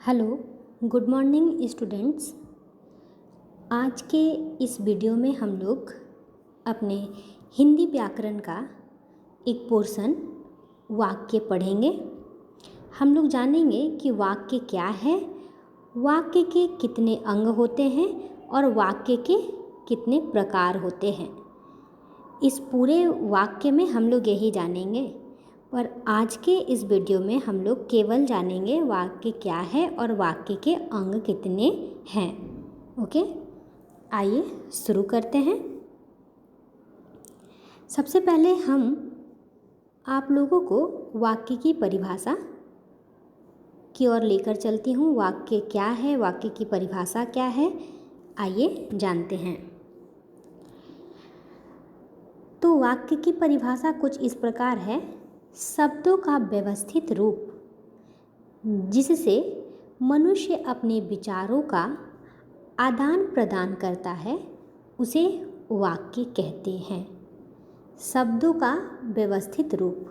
Hello, good morning students. आज के इस वीडियो में हम लोग अपने हिंदी व्याकरण का एक पोर्शन वाक्य पढ़ेंगे। हम लोग जानेंगे कि वाक्य क्या है, वाक्य के कितने अंग होते हैं और वाक्य के कितने प्रकार होते हैं। इस पूरे वाक्य में हम लोग यही जानेंगे, पर आज के इस वीडियो में हम लोग केवल जानेंगे वाक्य क्या है और वाक्य के अंग कितने हैं। ओके, आइए शुरू करते हैं। सबसे पहले हम आप लोगों को वाक्य की परिभाषा की ओर लेकर चलती हूँ। वाक्य क्या है, वाक्य की परिभाषा क्या है, आइए जानते हैं। तो वाक्य की परिभाषा कुछ इस प्रकार है: शब्दों का व्यवस्थित रूप जिससे मनुष्य अपने विचारों का आदान प्रदान करता है उसे वाक्य कहते हैं। शब्दों का व्यवस्थित रूप,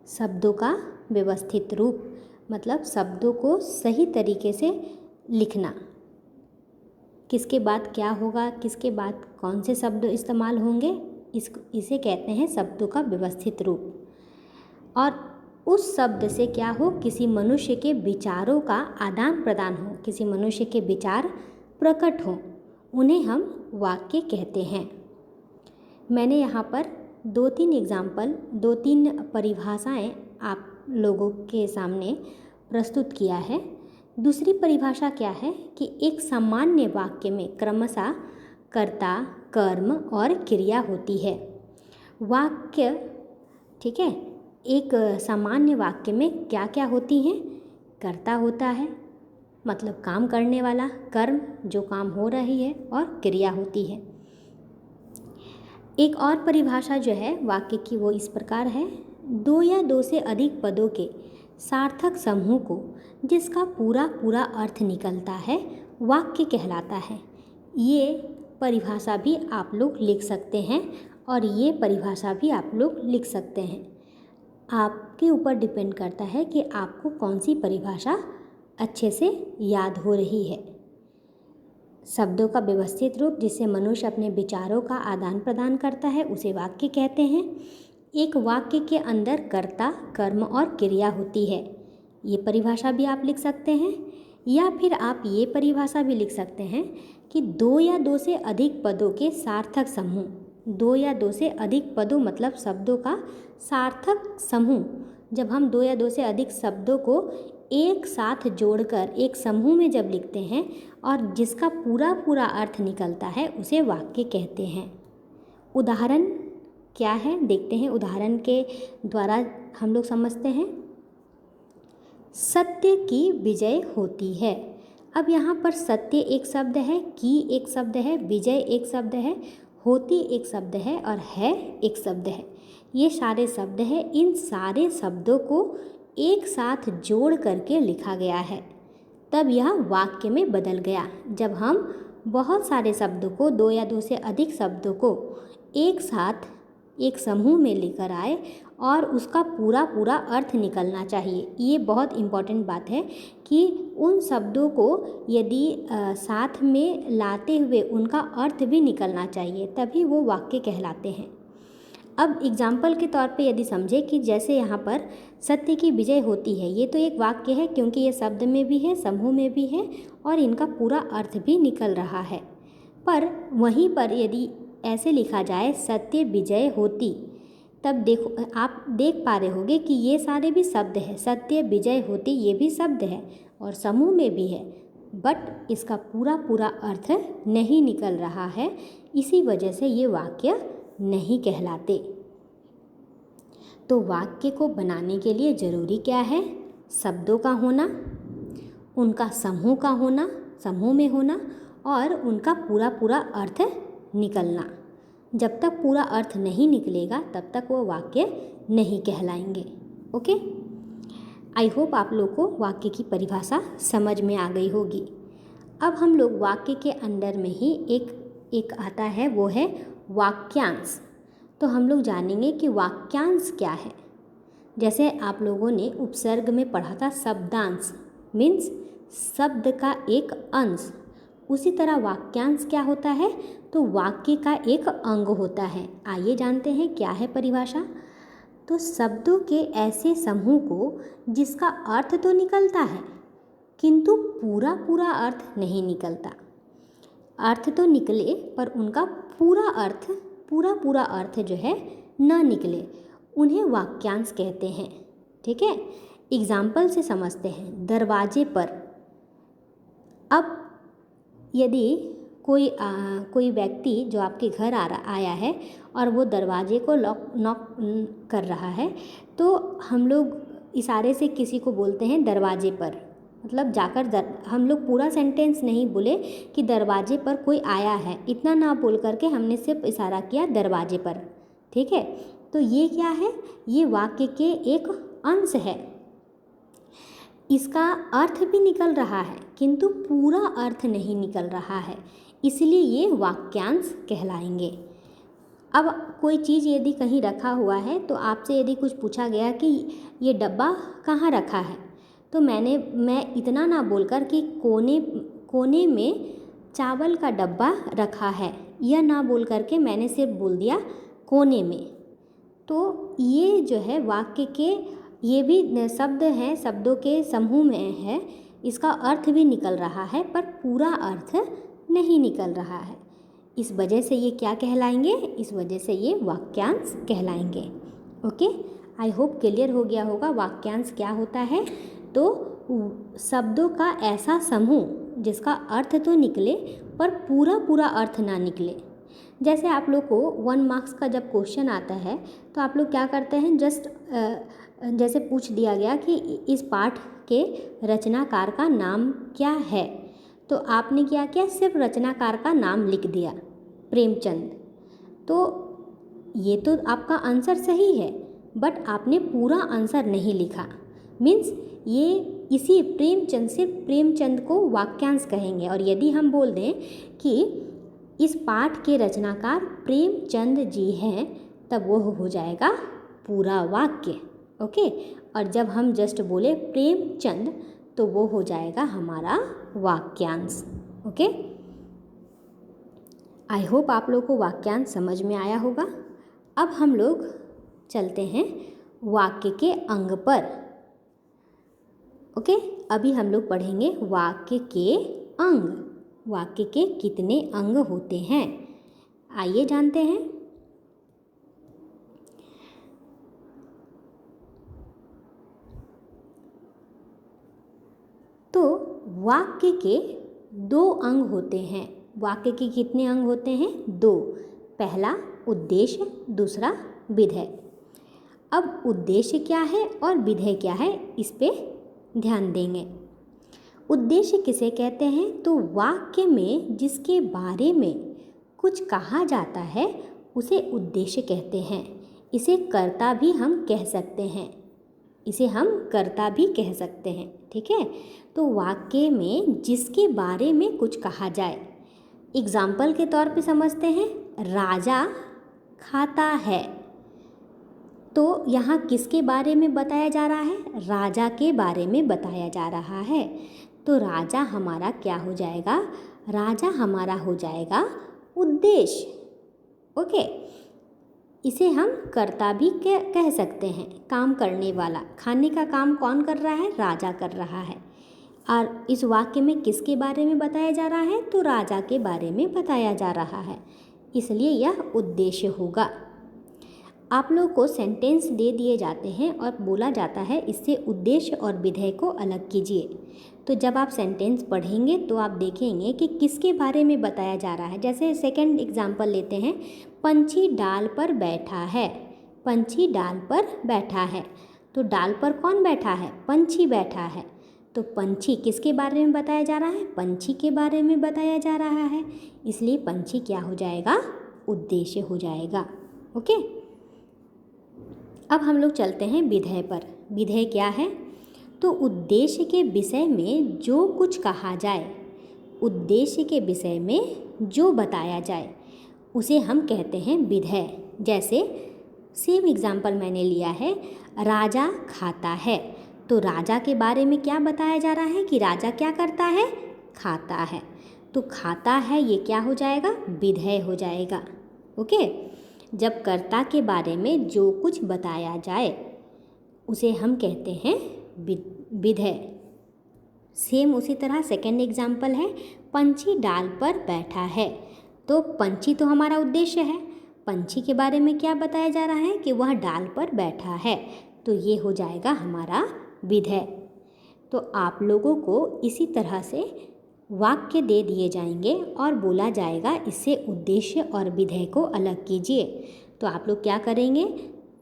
शब्दों का व्यवस्थित रूप मतलब शब्दों को सही तरीके से लिखना, किसके बाद क्या होगा, किसके बाद कौन से शब्द इस्तेमाल होंगे, इसे कहते हैं शब्दों का व्यवस्थित रूप। और उस शब्द से क्या हो, किसी मनुष्य के विचारों का आदान प्रदान हो, किसी मनुष्य के विचार प्रकट हो, उन्हें हम वाक्य कहते हैं। मैंने यहाँ पर दो तीन परिभाषाएं आप लोगों के सामने प्रस्तुत किया है। दूसरी परिभाषा क्या है कि एक सामान्य वाक्य में क्रमशः कर्ता, कर्म और क्रिया होती है। वाक्य, ठीक है, एक सामान्य वाक्य में क्या क्या होती हैं? कर्ता होता है, मतलब काम करने वाला, कर्म जो काम हो रही है, और क्रिया होती है। एक और परिभाषा जो है वाक्य की वो इस प्रकार है: दो या दो से अधिक पदों के सार्थक समूह को जिसका पूरा पूरा अर्थ निकलता है वाक्य कहलाता है। ये परिभाषा भी आप लोग लिख सकते हैं और ये परिभाषा भी आप लोग लिख सकते हैं। आपके ऊपर डिपेंड करता है कि आपको कौन सी परिभाषा अच्छे से याद हो रही है। शब्दों का व्यवस्थित रूप जिससे मनुष्य अपने विचारों का आदान प्रदान करता है उसे वाक्य कहते हैं। एक वाक्य के अंदर कर्ता, कर्म और क्रिया होती है। ये परिभाषा भी आप लिख सकते हैं, या फिर आप ये परिभाषा भी लिख सकते हैं कि दो या दो से अधिक पदों के सार्थक समूह। दो या दो से अधिक पदों मतलब शब्दों का सार्थक समूह। जब हम दो या दो से अधिक शब्दों को एक साथ जोड़कर एक समूह में जब लिखते हैं और जिसका पूरा पूरा अर्थ निकलता है उसे वाक्य कहते हैं। उदाहरण क्या है देखते हैं, उदाहरण के द्वारा हम लोग समझते हैं। सत्य की विजय होती है। अब यहाँ पर सत्य एक शब्द है, की एक शब्द है, विजय एक शब्द है, होती एक शब्द है और है एक शब्द है। ये सारे शब्द हैं। इन सारे शब्दों को एक साथ जोड़ करके लिखा गया है, तब यह वाक्य में बदल गया। जब हम बहुत सारे शब्दों को, दो या दो से अधिक शब्दों को एक साथ एक समूह में लेकर आए और उसका पूरा पूरा अर्थ निकलना चाहिए। ये बहुत इम्पॉर्टेंट बात है कि उन शब्दों को यदि साथ में लाते हुए उनका अर्थ भी निकलना चाहिए, तभी वो वाक्य कहलाते हैं। अब एग्जाम्पल के तौर पे यदि समझे कि जैसे यहाँ पर सत्य की विजय होती है, ये तो एक वाक्य है क्योंकि ये शब्द में भी है, समूह में भी है और इनका पूरा अर्थ भी निकल रहा है। पर वहीं पर यदि ऐसे लिखा जाए सत्य विजय होती, तब देखो, आप देख पा रहे होंगे कि ये सारे भी शब्द है। सत्य विजय होती ये भी शब्द है और समूह में भी है, बट इसका पूरा पूरा अर्थ नहीं निकल रहा है। इसी वजह से ये वाक्य नहीं कहलाते। तो वाक्य को बनाने के लिए ज़रूरी क्या है? शब्दों का होना, उनका समूह का होना, समूह में होना, और उनका पूरा पूरा अर्थ निकलना। जब तक पूरा अर्थ नहीं निकलेगा तब तक वो वाक्य नहीं कहलाएंगे। ओके, आई होप आप लोग को वाक्य की परिभाषा समझ में आ गई होगी। अब हम लोग वाक्य के अंदर में ही एक आता है, वो है वाक्यांश। तो हम लोग जानेंगे कि वाक्यांश क्या है। जैसे आप लोगों ने उपसर्ग में पढ़ा था, शब्दांश मीन्स शब्द का एक अंश। उसी तरह वाक्यांश क्या होता है, तो वाक्य का एक अंग होता है। आइए जानते हैं क्या है परिभाषा। तो शब्दों के ऐसे समूह को जिसका अर्थ तो निकलता है किंतु पूरा पूरा अर्थ नहीं निकलता। अर्थ तो निकले पर उनका पूरा अर्थ जो है न निकले, उन्हें वाक्यांश कहते हैं। ठीक है, एग्जाम्पल से समझते हैं। दरवाजे पर, अब यदि कोई व्यक्ति जो आपके घर आया है और वो दरवाजे को नॉक कर रहा है, तो हम लोग इशारे से किसी को बोलते हैं दरवाजे पर, मतलब जाकर हम लोग पूरा सेंटेंस नहीं बोले कि दरवाजे पर कोई आया है, इतना ना बोल करके हमने सिर्फ इशारा किया दरवाजे पर। ठीक है, तो ये क्या है, ये वाक्य के एक अंश है। इसका अर्थ भी निकल रहा है किंतु पूरा अर्थ नहीं निकल रहा है, इसलिए ये वाक्यांश कहलाएंगे। अब कोई चीज़ यदि कहीं रखा हुआ है तो आपसे यदि कुछ पूछा गया कि ये डब्बा कहाँ रखा है, तो मैं इतना ना बोलकर कि कोने में चावल का डब्बा रखा है, यह ना बोल करके मैंने सिर्फ बोल दिया कोने में। तो ये जो है वाक्य के ये भी शब्द हैं, शब्दों के समूह में है, इसका अर्थ भी निकल रहा है पर पूरा अर्थ नहीं निकल रहा है। इस वजह से ये क्या कहलाएंगे, इस वजह से ये वाक्यांश कहलाएंगे। ओके, आई होप क्लियर हो गया होगा वाक्यांश क्या होता है। तो शब्दों का ऐसा समूह जिसका अर्थ तो निकले पर पूरा अर्थ ना निकले। जैसे आप लोग को 1 मार्क्स का जब क्वेश्चन आता है तो आप लोग क्या करते हैं, जस्ट जैसे पूछ दिया गया कि इस पाठ के रचनाकार का नाम क्या है, तो आपने क्या किया, सिर्फ रचनाकार का नाम लिख दिया प्रेमचंद। तो ये तो आपका आंसर सही है बट आपने पूरा आंसर नहीं लिखा। मीन्स ये इसी प्रेमचंद, सिर्फ प्रेमचंद को वाक्यांश कहेंगे। और यदि हम बोल दें कि इस पाठ के रचनाकार प्रेमचंद जी हैं, तब वो हो जाएगा पूरा वाक्य। ओके, और जब हम जस्ट बोले प्रेमचंद तो वो हो जाएगा हमारा वाक्यांश। ओके, आई होप आप लोग को वाक्यांश समझ में आया होगा। अब हम लोग चलते हैं वाक्य के अंग पर। ओके, अभी हम लोग पढ़ेंगे वाक्य के अंग। वाक्य के कितने अंग होते हैं, आइए जानते हैं। तो वाक्य के 2 अंग होते हैं। वाक्य के कितने अंग होते हैं, 2। पहला उद्देश्य, दूसरा विधेय। अब उद्देश्य क्या है और विधेय क्या है, इस पे ध्यान देंगे। उद्देश्य किसे कहते हैं, तो वाक्य में जिसके बारे में कुछ कहा जाता है उसे उद्देश्य कहते हैं। इसे कर्ता भी हम कह सकते हैं, इसे हम कर्ता भी कह सकते हैं। ठीक है, तो वाक्य में जिसके बारे में कुछ कहा जाए, एग्जाम्पल के तौर पे समझते हैं, राजा खाता है। तो यहाँ किसके बारे में बताया जा रहा है, राजा के बारे में बताया जा रहा है। तो राजा हमारा क्या हो जाएगा, राजा हमारा हो जाएगा उद्देश्य। ओके, इसे हम कर्ता भी कह सकते हैं, काम करने वाला। खाने का काम कौन कर रहा है, राजा कर रहा है। और इस वाक्य में किसके बारे में बताया जा रहा है, तो राजा के बारे में बताया जा रहा है, इसलिए यह उद्देश्य होगा। आप लोग को सेंटेंस दे दिए जाते हैं और बोला जाता है इससे उद्देश्य और विधेय को अलग कीजिए। तो जब आप सेंटेंस पढ़ेंगे तो आप देखेंगे कि किसके बारे में बताया जा रहा है। जैसे सेकंड एग्जांपल लेते हैं, पंछी डाल पर बैठा है। पंछी डाल पर बैठा है, तो डाल पर कौन बैठा है, पंछी बैठा है। तो पंछी किसके बारे में बताया जा रहा है, पंछी के बारे में बताया जा रहा है, इसलिए पंछी क्या हो जाएगा, उद्देश्य हो जाएगा। ओके, अब हम लोग चलते हैं विधेय पर। विधेय क्या है, तो उद्देश्य के विषय में जो कुछ कहा जाए, उद्देश्य के विषय में जो बताया जाए उसे हम कहते हैं विधेय। जैसे सेम एग्जाम्पल मैंने लिया है, राजा खाता है, तो राजा के बारे में क्या बताया जा रहा है कि राजा क्या करता है, खाता है। तो खाता है ये क्या हो जाएगा, विधेय हो जाएगा। ओके, जब कर्ता के बारे में जो कुछ बताया जाए उसे हम कहते हैं विधेय। सेम उसी तरह सेकेंड एग्जाम्पल है, पंछी डाल पर बैठा है। तो पंछी तो हमारा उद्देश्य है, पंछी के बारे में क्या बताया जा रहा है कि वह डाल पर बैठा है, तो ये हो जाएगा हमारा विधेय। तो आप लोगों को इसी तरह से वाक्य दे दिए जाएंगे और बोला जाएगा इससे उद्देश्य और विधेय को अलग कीजिए। तो आप लोग क्या करेंगे,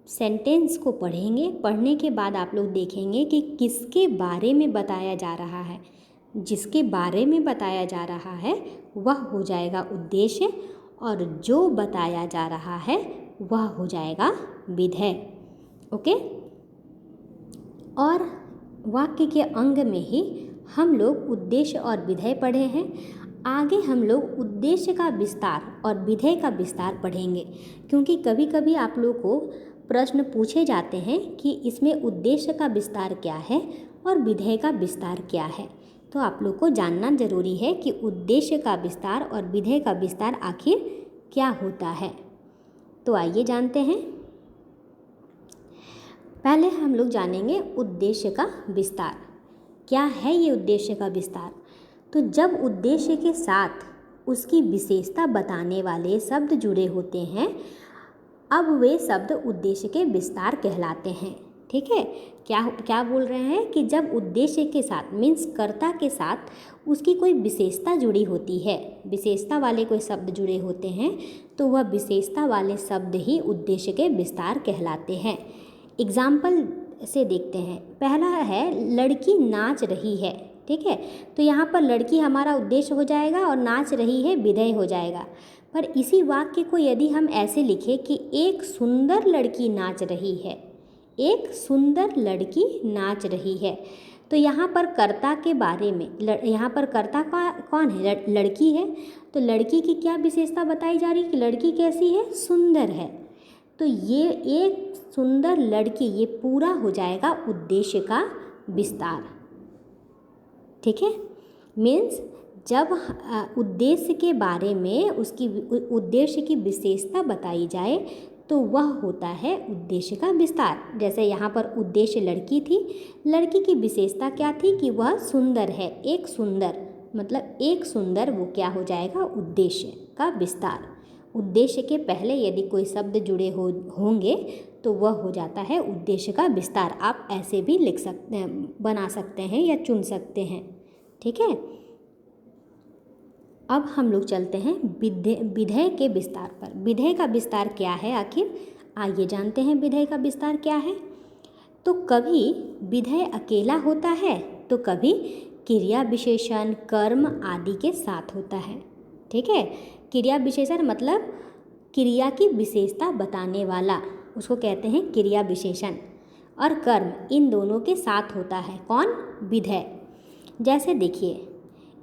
सेंटेंस को पढ़ेंगे, पढ़ने के बाद आप लोग देखेंगे कि किसके बारे में बताया जा रहा है। जिसके बारे में बताया जा रहा है वह हो जाएगा उद्देश्य, और जो बताया जा रहा है वह हो जाएगा विधेय। ओके, और वाक्य के अंग में ही हम लोग उद्देश्य और विधेय पढ़े हैं। आगे हम लोग उद्देश्य का विस्तार और विधेय का विस्तार पढ़ेंगे, क्योंकि कभी कभी आप लोग को प्रश्न पूछे जाते हैं कि इसमें उद्देश्य का विस्तार क्या है और विधेय का विस्तार क्या है। तो आप लोग को जानना जरूरी है कि उद्देश्य का विस्तार और विधेय का विस्तार आखिर क्या होता है। तो आइए जानते हैं। पहले हम लोग जानेंगे उद्देश्य का विस्तार। क्या है ये उद्देश्य का विस्तार? तो जब उद्देश्य के साथ उसकी विशेषता बताने वाले शब्द जुड़े होते हैं, अब वे शब्द उद्देश्य के विस्तार कहलाते हैं। ठीक है, क्या बोल रहे हैं कि जब उद्देश्य के साथ मीन्स कर्ता के साथ उसकी कोई विशेषता जुड़ी होती है, विशेषता वाले कोई शब्द जुड़े होते हैं, तो वह विशेषता वाले शब्द ही उद्देश्य के विस्तार कहलाते हैं। एग्जाम्पल से देखते हैं। पहला है लड़की नाच रही है। ठीक है, तो यहाँ पर लड़की हमारा उद्देश्य हो जाएगा और नाच रही है विधेय हो जाएगा। पर इसी वाक्य को यदि हम ऐसे लिखें कि एक सुंदर लड़की नाच रही है, एक सुंदर लड़की नाच रही है, तो यहाँ पर कर्ता के बारे में यहाँ पर कर्ता का कौन है, लड़की है। तो लड़की की क्या विशेषता बताई जा रही है कि लड़की कैसी है, सुंदर है। तो ये एक सुंदर लड़की, ये पूरा हो जाएगा उद्देश्य का विस्तार। ठीक है, मीन्स जब उद्देश्य के बारे में उसकी उद्देश्य की विशेषता बताई जाए तो वह होता है उद्देश्य का विस्तार। जैसे यहाँ पर उद्देश्य लड़की थी, लड़की की विशेषता क्या थी कि वह सुंदर है, एक सुंदर मतलब एक सुंदर, वो क्या हो जाएगा उद्देश्य का विस्तार। उद्देश्य के पहले यदि कोई शब्द जुड़े होंगे तो वह हो जाता है उद्देश्य का विस्तार। आप ऐसे भी लिख सकते हैं, बना सकते हैं या चुन सकते हैं। ठीक है, अब हम लोग चलते हैं विधेय के विस्तार पर। विधेय का विस्तार क्या है आखिर, आइए जानते हैं विधेय का विस्तार क्या है। तो कभी विधेय अकेला होता है तो कभी क्रिया विशेषण, कर्म आदि के साथ होता है। ठीक है, क्रिया विशेषण मतलब क्रिया की विशेषता बताने वाला, उसको कहते हैं क्रिया विशेषण। और कर्म, इन दोनों के साथ होता है कौन, विधेय। जैसे देखिए,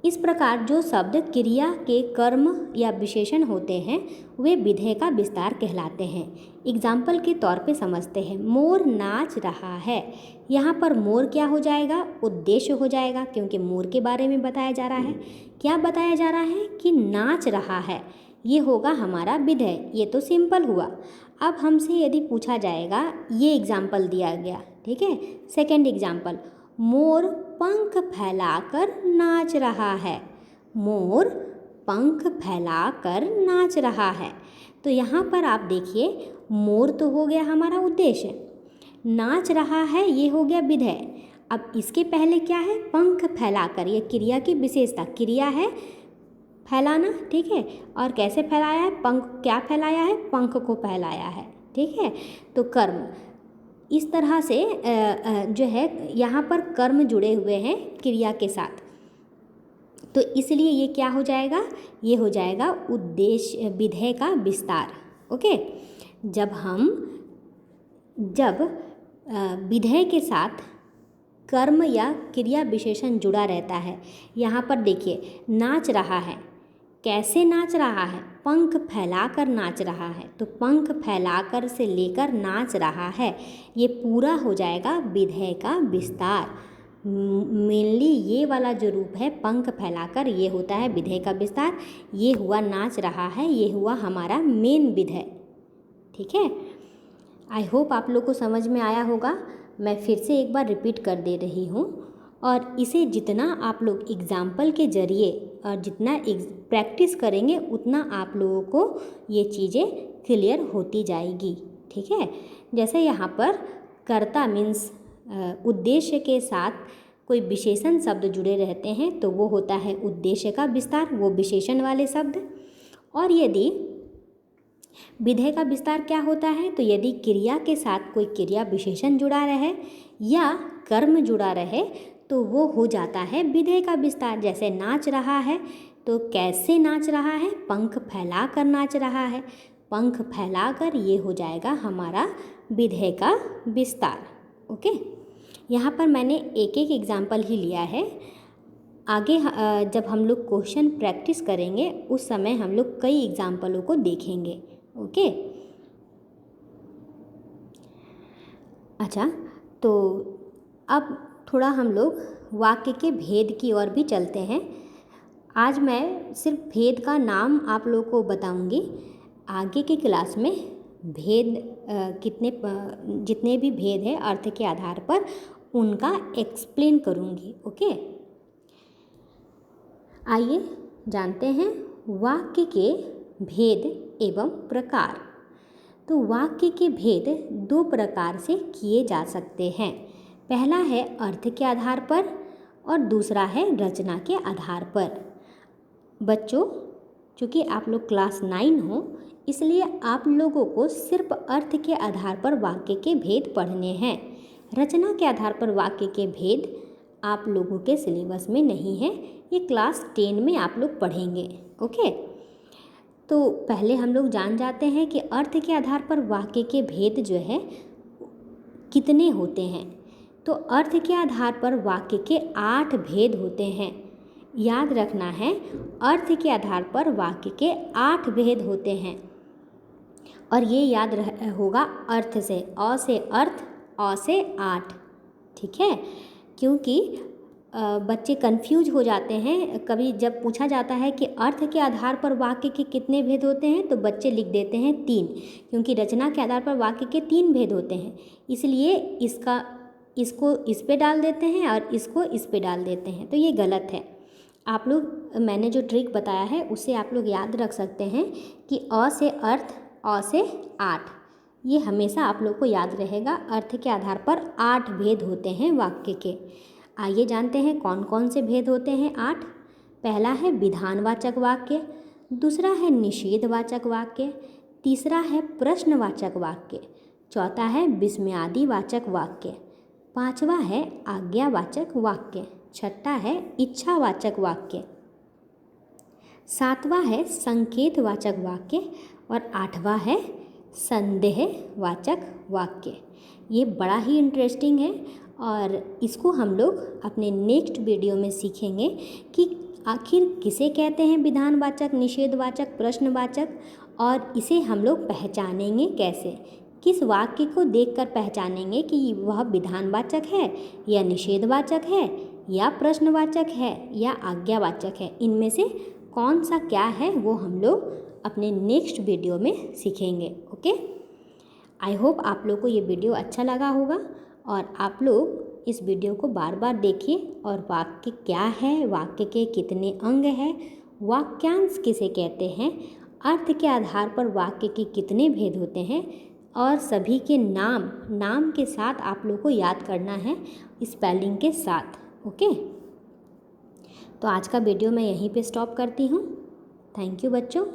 इस प्रकार जो शब्द क्रिया के कर्म या विशेषण होते हैं वे विधेय का विस्तार कहलाते हैं। एग्जाम्पल के तौर पे समझते हैं, मोर नाच रहा है। यहाँ पर मोर क्या हो जाएगा, उद्देश्य हो जाएगा, क्योंकि मोर के बारे में बताया जा रहा है। क्या बताया जा रहा है कि नाच रहा है, ये होगा हमारा विधेय। ये तो सिंपल हुआ। अब हमसे यदि पूछा जाएगा, ये एग्जाम्पल दिया गया, ठीक है, सेकेंड एग्जाम्पल, मोर पंख फैलाकर नाच रहा है। मोर पंख फैलाकर नाच रहा है। तो यहाँ पर आप देखिए, मोर तो हो गया हमारा उद्देश्य, नाच रहा है ये हो गया विधेय। अब इसके पहले क्या है, पंख फैलाकर, ये क्रिया की विशेषता, क्रिया है फैलाना। ठीक है, और कैसे फैलाया है, पंख क्या फैलाया है, पंख को फैलाया है। ठीक है, तो कर्म, इस तरह से जो है यहाँ पर कर्म जुड़े हुए हैं क्रिया के साथ, तो इसलिए ये क्या हो जाएगा, ये हो जाएगा उद्देश्य विधेय का विस्तार। ओके, जब विधेय के साथ कर्म या क्रिया विशेषण जुड़ा रहता है। यहाँ पर देखिए, नाच रहा है, कैसे नाच रहा है, पंख फैलाकर नाच रहा है, तो पंख फैलाकर से लेकर नाच रहा है, ये पूरा हो जाएगा विधेय का विस्तार। मेनली ये वाला जो रूप है पंख फैलाकर, ये होता है विधेय का विस्तार। ये हुआ नाच रहा है, ये हुआ हमारा मेन विधेय। ठीक है, आई होप आप लोग को समझ में आया होगा। मैं फिर से एक बार रिपीट कर दे रही हूँ, और इसे जितना आप लोग एग्ज़ाम्पल के ज़रिए और जितना प्रैक्टिस करेंगे उतना आप लोगों को ये चीज़ें क्लियर होती जाएगी। ठीक है, जैसे यहाँ पर कर्ता मीन्स उद्देश्य के साथ कोई विशेषण शब्द जुड़े रहते हैं तो वो होता है उद्देश्य का विस्तार, वो विशेषण वाले शब्द। और यदि विधेय का विस्तार क्या होता है, तो यदि क्रिया के साथ कोई क्रिया विशेषण जुड़ा रहे या कर्म जुड़ा रहे तो वो हो जाता है विधेय का विस्तार। जैसे नाच रहा है, तो कैसे नाच रहा है, पंख फैला कर नाच रहा है, पंख फैलाकर ये हो जाएगा हमारा विधेय का विस्तार। ओके, यहाँ पर मैंने एक एक एग्जाम्पल ही लिया है। आगे जब हम लोग क्वेश्चन प्रैक्टिस करेंगे उस समय हम लोग कई एग्जाम्पलों को देखेंगे। ओके, अच्छा, तो अब थोड़ा हम लोग वाक्य के भेद की ओर भी चलते हैं। आज मैं सिर्फ भेद का नाम आप लोगों को बताऊंगी। आगे की क्लास में भेद जितने भी भेद है अर्थ के आधार पर उनका एक्सप्लेन करूंगी। ओके, आइए जानते हैं वाक्य के भेद एवं प्रकार। तो वाक्य के भेद दो प्रकार से किए जा सकते हैं। पहला है अर्थ के आधार पर और दूसरा है रचना के आधार पर। बच्चों, चूँकि आप लोग क्लास 9 हो इसलिए आप लोगों को सिर्फ अर्थ के आधार पर वाक्य के भेद पढ़ने हैं। रचना के आधार पर वाक्य के भेद आप लोगों के सिलेबस में नहीं है, ये क्लास 10 में आप लोग पढ़ेंगे। ओके, तो पहले हम लोग जान जाते हैं कि अर्थ के आधार पर वाक्य के भेद जो है कितने होते हैं। तो अर्थ के आधार पर वाक्य के 8 भेद होते हैं। याद रखना है, अर्थ के आधार पर वाक्य के 8 भेद होते हैं। और ये याद होगा अर्थ से, अ से अर्थ, अ से 8। ठीक है, क्योंकि बच्चे कंफ्यूज हो जाते हैं। कभी जब पूछा जाता है कि अर्थ के आधार पर वाक्य के कितने भेद होते हैं तो बच्चे लिख देते हैं 3, क्योंकि रचना के आधार पर वाक्य के 3 भेद होते हैं, इसलिए इसको इस पे डाल देते हैं और इसको इस पे डाल देते हैं, तो ये गलत है। आप लोग, मैंने जो ट्रिक बताया है उससे आप लोग याद रख सकते हैं कि अ से अर्थ, अ से 8, ये हमेशा आप लोग को याद रहेगा। अर्थ के आधार पर 8 भेद होते हैं वाक्य के। आइए जानते हैं कौन कौन से भेद होते हैं 8। पहला है विधानवाचक वाक्य, दूसरा है निषेधवाचक वाक्य, तीसरा है प्रश्नवाचक वाक्य, चौथा है विस्मयादिवाचक वाक्य, पांचवा है आज्ञावाचक वाक्य, छठा है इच्छावाचक वाक्य, सातवां है संकेतवाचक वाक्य और आठवां है संदेहवाचक वाक्य। ये बड़ा ही इंटरेस्टिंग है और इसको हम लोग अपने नेक्स्ट वीडियो में सीखेंगे कि आखिर किसे कहते हैं विधानवाचक, निषेधवाचक, प्रश्नवाचक, और इसे हम लोग पहचानेंगे कैसे। किस वाक्य को देखकर पहचानेंगे कि वह विधानवाचक है या निषेधवाचक है या प्रश्नवाचक है या आज्ञावाचक है। इनमें से कौन सा क्या है वो हम लोग अपने नेक्स्ट वीडियो में सीखेंगे। ओके, आई होप आप लोग को ये वीडियो अच्छा लगा होगा और आप लोग इस वीडियो को बार बार देखिए। और वाक्य क्या है, वाक्य के कितने अंग हैं, वाक्यांश किसे कहते हैं, अर्थ के आधार पर वाक्य के कितने भेद होते हैं, और सभी के नाम के साथ आप लोग को याद करना है, स्पेलिंग के साथ। ओके, तो आज का वीडियो मैं यहीं पे स्टॉप करती हूँ। थैंक यू बच्चों।